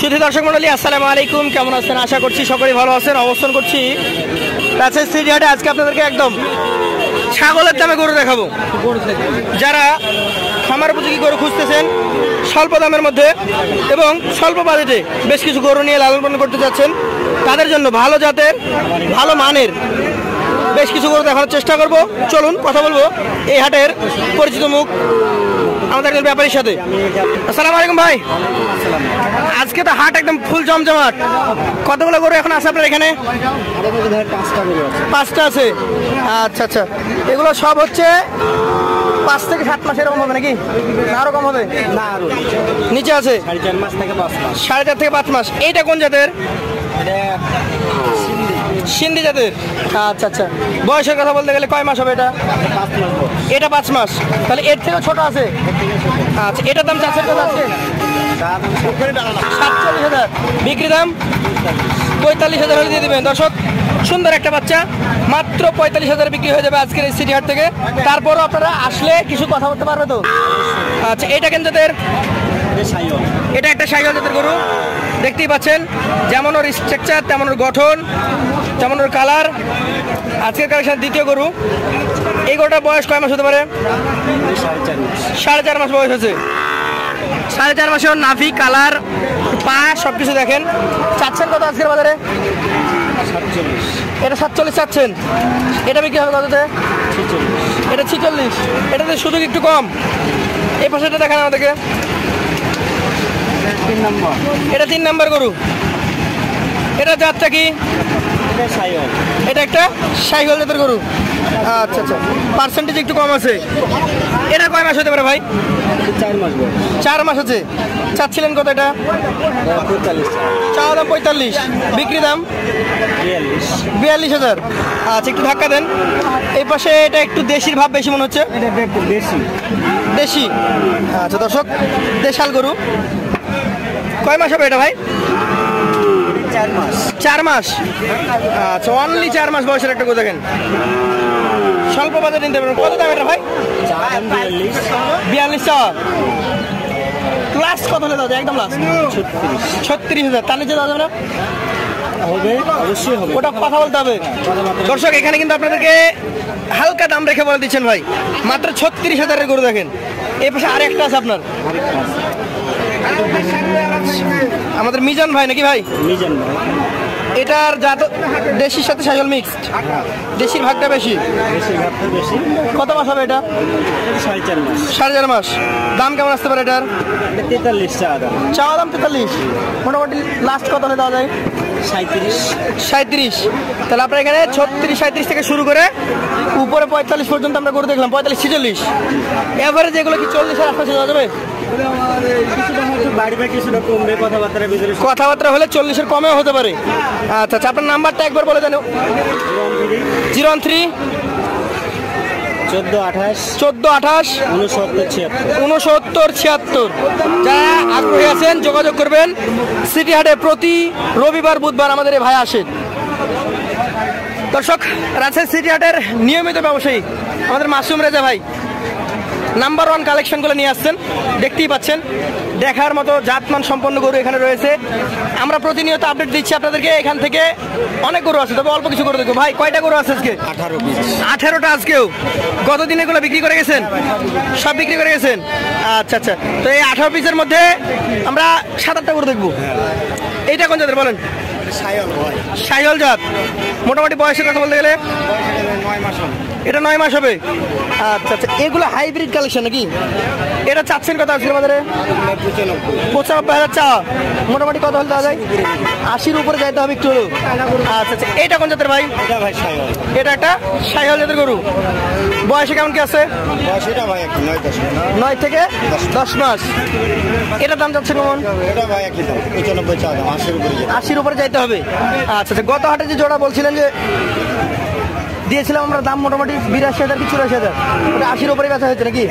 সুধী দর্শক মন্ডলী, আসসালামু আলাইকুম। কেমন আছেন? আশা করছি সকলেই ভালো আছেন। অবস্থান করছি রাজশাহী সিটি হাটে। আজকে আপনাদেরকে একদম ছাগলের দামে গরু দেখাবো। যারা খামার উপযোগী গরু খুঁজতেছেন স্বল্প দামের মধ্যে এবং স্বল্প বাজেটে বেশ কিছু গরু নিয়ে লালন পালন করতে যাচ্ছেন, তাদের জন্য ভালো জাতের ভালো মানের বেশ কিছু গরু দেখানোর চেষ্টা করব। চলুন কথা বলবো এই হাটের পরিচিত মুখ আমাদের একজন ব্যাপারীর সাথে। আসসালামু আলাইকুম ভাই। আজকে তো হাট একদম ফুল জমজমাট। কতগুলো গরু এখন আছে আপনার এখানে? 5টা আছে। আচ্ছা আচ্ছা, এগুলো সব হচ্ছে 5 থেকে 7 মাস এরকম হবে নাকি? না আরো কম হবে? না আরো নিচে আছে। 4.5 মাস থেকে 5 মাস। 4.5 থেকে 5 মাস। এইটা কোন জাতের? সিন্ধি জাতের। আচ্ছা আচ্ছা, বয়সের কথা বলতে গেলে কয় মাস হবে এটা? 5 মাস। এটা 5 মাস, তাহলে এর থেকেও ছোট আছে। আচ্ছা, এটার দাম চাচ্ছেন কত আছে? 47,000। বিক্রি দাম 45,000 হলে দিয়ে দেবেন। দর্শক, সুন্দর একটা বাচ্চা মাত্র 45,000 বিক্রি হয়ে যাবে আজকের এই সিটি হাট থেকে। তারপরও আপনারা আসলে কিছু কথা বলতে পারবে তো? আচ্ছা, এটা কেন জাতের? এটা একটা শাহিওয়াল জাতের গরু। দেখতেই পাচ্ছেন যেমন ওর স্ট্রাকচার, তেমন ওর গঠন, তেমন ওর কালার। আজকের কালেকশন দ্বিতীয় গরু। এই গরুটার বয়স কয় মাস হতে পারে? 4.5 মাস বয়স হয়েছে। 4.5 মাসে ওর নাভি, কালার, পা সবকিছু দেখেন। চাচ্ছেন কত আজকের বাজারে? 47। এটা 47 চাচ্ছেন। এটা বিক্রি হবে কততে? 46। এটা 46। এটাতে সুযোগ একটু কম। এই পাশেটা দেখেন আমাদেরকে। এটা 3 নম্বর গরু। এটা জাতটা কি? এটা একটা শাহিওয়াল জাতের গরু। আচ্ছা আচ্ছা, পার্সেন্টেজ একটু কম আছে। এটা কয় মাস হতে পারে ভাই? 4 মাস। 4 মাস আছে। চাচ্ছিলেন কত এটা? 45। চাওয়া দাম 45, বিক্রি দাম 42,000। আচ্ছা, একটু ধাক্কা দেন। এই পাশে এটা একটু দেশির ভাব বেশি মনে হচ্ছে। দেশি। আচ্ছা দর্শক, দেশাল গরু। কয় মাস হবে এটা ভাই? 4 মাস। 4 মাস। আচ্ছা, অনলি 4 মাস বয়সের একটা গরু দেখেন। স্বল্প বাজারে নিতে পারবেন। কত দাম এটা ভাই? 42 চাওয়া। লাস্ট কত হলে দাও? একদম লাস্ট 36,000। তার নিচে দাও যাবে না? হবে, অবশ্যই হবে। ওটা কথা বলতে হবে। দর্শক, এখানে কিন্তু আপনাদেরকে হালকা দাম রেখে বলে দিচ্ছেন ভাই। মাত্র 36,000-এর গরু দেখেন। এই পাশে আরেকটা আছে আপনার, আমাদের মিজান ভাই নাকি ভাই? মিজান ভাই। এটার জাত দেশির সাথে শাহিওয়াল মিক্সড। দেশির ভাগটা বেশি। কত মাস হবে এটা? 4.5 মাস। 4.5 মাস। দাম কেমন আসতে পারে এটার? 43 চাওয়া দাম। 43। মোটামুটি লাস্ট কত হলে দেওয়া যায়? 37। তাহলে আপনার এখানে 36-37 থেকে শুরু করে উপরে 45 পর্যন্ত আমরা করে দেখলাম। 45-46 এভারেজ। এগুলো কি 40-এর আশপাশে দেওয়া যাবে? কথাবার্তা হলে 40-এর কমেও হতে পারে। আচ্ছা আচ্ছা, আপনার নাম্বারটা একবার বলে দেন। 013 1428 6976। যারা আগ্রহী আছেন যোগাযোগ করবেন। সিটি হাটে প্রতি রবিবার বুধবার আমাদের এই ভাই আসেন। দর্শক, রাজশাহী সিটি হাটের নিয়মিত ব্যবসায়ী আমাদের মাসুম রেজা ভাই নাম্বার 1 কালেকশনগুলো নিয়ে আসছেন। দেখতেই পাচ্ছেন দেখার মতো জাতমান সম্পন্ন গরু এখানে রয়েছে। আমরা প্রতিনিয়ত আপডেট দিচ্ছি আপনাদেরকে। এখান থেকে অনেক গরু আছে, তবে অল্প কিছু গরু দেখবো। ভাই কয়টা গরু আছে আজকে? 18টা আজকেও। গতদিন এগুলো বিক্রি করে গেছেন? সব বিক্রি করে গেছেন। আচ্ছা আচ্ছা, তো এই 18 পিসের মধ্যে আমরা 7-8টা গরু দেখবো। এইটা কোন জাতের বলেন? শাহিওয়াল জাত। মোটামুটি বয়সের কথা বলতে গেলে 9 মাস হবে। এটা 9 মাস হবে। আচ্ছা আচ্ছা, এগুলো হাইব্রিড কালেকশন নাকি? এটা চাচ্ছেন কত আজকের বাজারে? 95,000 চাওয়া। মোটামুটি কত হলে দেওয়া যায়? 80-র উপরে যাইতে হবে একটু। আচ্ছা আচ্ছা, এইটা কোন জাতের ভাই? এটা একটা শাহিওয়াল জাতের গরু। বয়সে কেমন কি আছে? 9 থেকে 10 মাস। এটার দাম যাচ্ছে কেমন? 80-র উপরে যাইতে হবে। আচ্ছা আচ্ছা, গত হাটে যে জোড়া বলছিলেন যে দিয়েছিলাম আমরা দাম মোটামুটি 82,000 কি 84,000, ওটা 80-র উপরে বেচা হয়েছে নাকি?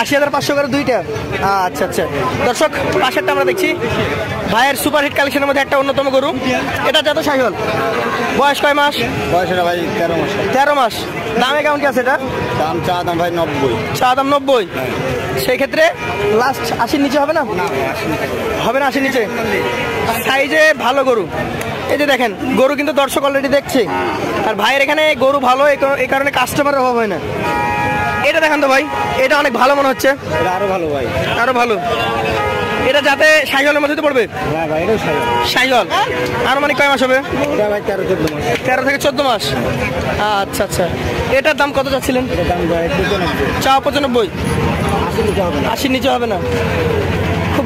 80,500 করে দুইটা। আচ্ছা আচ্ছা দর্শক, পাশেরটা আমরা দেখছি ভাইয়ের সুপারহিট কালেকশনের মধ্যে একটা অন্যতম গরু। এটা যত শাহিওয়াল, বয়স কয় মাস? বয়স এটা ভাই 13 মাস। 13 মাস। দামে কেমন কি আছে এটা? দাম চা দাম ভাই 90। চা দাম 90। সেই ক্ষেত্রে লাস্ট 80-র নিচে হবে না? হবে না 80-র নিচে। সাইজে ভালো গরু, এই যে দেখেন গরু কিন্তু দর্শক অলরেডি দেখছে, আর ভাইয়ের এখানে গরু ভালো, এই কারণে কাস্টমারের অভাব হয় না। এটা দেখেন তো ভাই, এটা অনেক ভালো মনে হচ্ছে। এটা আরো ভালো ভাই, আরো ভালো। এটা যাতে শাহিওয়ালের মধ্যে পড়বে। হ্যাঁ ভাই এটাও শাহিওয়াল। আর মানে কয় মাস হবে? এটা ভাই 13-14 মাস। 13 থেকে 14 মাস। আচ্ছা আচ্ছা, এটার দাম কত যাচ্ছিলেন? এটা দাম ভাই 95। চা 95। 80 নিচে হবে না। 80-র নিচে হবে না। খুব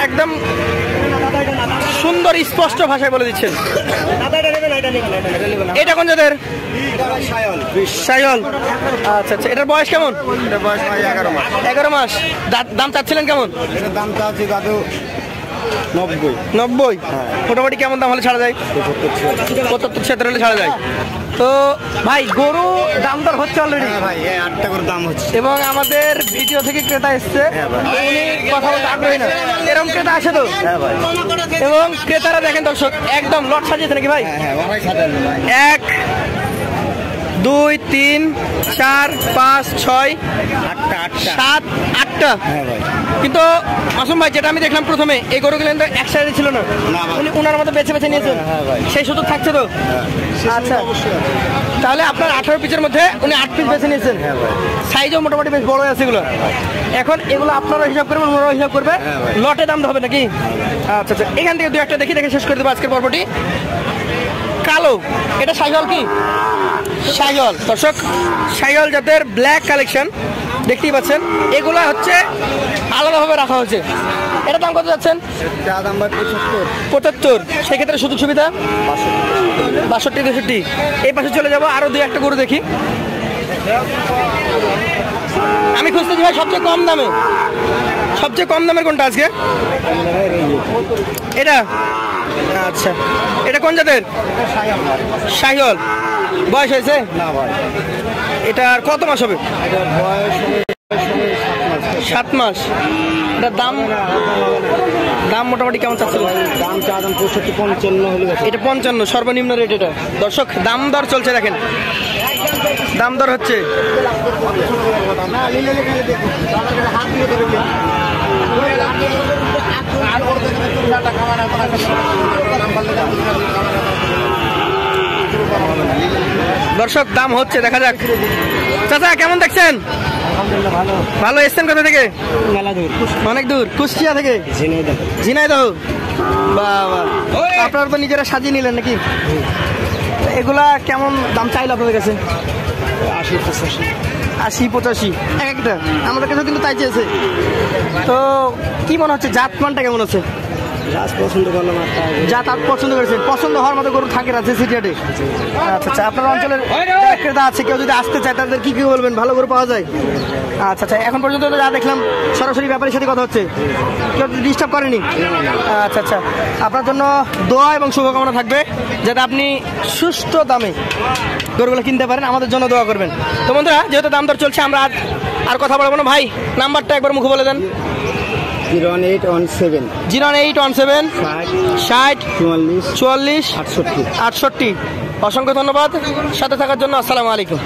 একদম সুন্দর স্পষ্ট ভাষায় বলে দিচ্ছেন। এটা কোন জাতের? শাহিওয়াল। আচ্ছা আচ্ছা, এটার বয়স কেমন? এটা বয়স ভাই 11 মাস। 11 মাস। দাম চাচ্ছিলেন কেমন? এটার দাম চাচ্ছি দাদু 90। 90। মোটামুটি কেমন দাম হলে ছাড়া যায়? 75-76 হলে ছাড়া যায়। তো ভাই গরু দাম দর হচ্ছে অলরেডি ভাই, 8টা করে দাম হচ্ছে, এবং আমাদের ভিডিও থেকে ক্রেতা এসছে, উনি কথা বলতে আগ্রহী না, এরকম ক্রেতা আসে তো। হ্যাঁ ভাই, এবং ক্রেতারা দেখেন দর্শক একদম লট সাজিয়েছে নাকি ভাই? হ্যাঁ ভাই সাজানো ভাই। 1 2 3 4 5 6 7 8টা। হ্যাঁ ভাই, কিন্তু মাসুম ভাই যেটা আমি দেখলাম প্রথমে, এই গরুগুলো কিন্তু এক সাইডে ছিল না, উনি ওনার মতো বেছে বেছে নিয়েছেন। সেই সুযোগ থাকছে তো? আচ্ছা, তাহলে আপনার 18 পিসের মধ্যে উনি 8 পিস বেছে নিয়েছেন। সাইজও মোটামুটি বেশ বড় আছে এগুলো। এখন এগুলো আপনারা হিসাব করবেন, ওনারাও হিসাব করবে, লটে দাম হবে নাকি? আচ্ছা আচ্ছা, এখান থেকে 2-1টা দেখে শেষ করে দেবো আজকের পর্বটি। কালো, এটা শাহিওয়াল কি? শাহিওয়াল। দর্শক, শাহিওয়াল জাতের ব্ল্যাক কালেকশন দেখতেই পাচ্ছেন, এগুলা হচ্ছে আলাদাভাবে রাখা হয়েছে। এটা দাম কত যাচ্ছেন? চা দাম ভাই 75। সেক্ষেত্রে সুযোগ সুবিধা 62-63। এই পাশে চলে যাবো, আরো 2-1টা গরু দেখি। আমি খুঁজতেছি ভাই সবচেয়ে কম দামে, সবচেয়ে কম দামের কোনটা আজকে? এটা। আচ্ছা, এটা কোন জাতের? শাহিওয়াল। বয়স হয়েছে? না ভাই, এটার কত মাস হবে? এটা বয়স 7 মাস। এটার দাম মোটামুটি কেমন চাচ্ছিল? দাম চা দাম 65-55 হলে গেছে। এটা 55 সর্বনিম্ন রেট। এটা দর্শক দাম দর চলছে, দেখেন দাম দর হচ্ছে। দর্শক দাম হচ্ছে, দেখা যাক। চাচা কেমন দেখছেন? ভালো। এসছেন কোথা থেকে? অনেক দূর, কুষ্টিয়া থেকে। ঝিনাইদহ। বাবা, আপনারা তো নিজেরা সাজিয়ে নিলেন নাকি? এগুলা কেমন দাম চাইলো আপনাদের কাছে? 80-85 এক একটা। আমাদের কাছে কিন্তু তাই চেয়েছে। তো কি মনে হচ্ছে জাত মানটা কেমন আছে? পছন্দ করলাম, জাত পছন্দ করেছেন? পছন্দ হওয়ার মতো গরু থাকে না যে সিটিয়াটে। আচ্ছা আচ্ছা, আপনার অঞ্চলের ক্রেতা আছে, কেউ যদি আসতে চায় তাদের কি বলবেন? ভালো গরু পাওয়া যায়? আচ্ছা আচ্ছা, এখন পর্যন্ত যা দেখলাম সরাসরি ব্যাপারীর সাথে কথা হচ্ছে, কেউ ডিস্টার্ব করেনি? আচ্ছা আচ্ছা, আপনার জন্য দোয়া এবং শুভকামনা থাকবে যাতে আপনি সুষ্ঠু দামে গরুগুলো কিনতে পারেন। আমাদের জন্য দোয়া করবেন। তো বন্ধুরা, যেহেতু দাম দর চলছে, আমরা আর কথা বলবো না। ভাই নাম্বারটা একবার মুখে বলে দেন। 0817 0817 60 44 68। অসংখ্য ধন্যবাদ সাথে থাকার জন্য। আসসালামু আলাইকুম।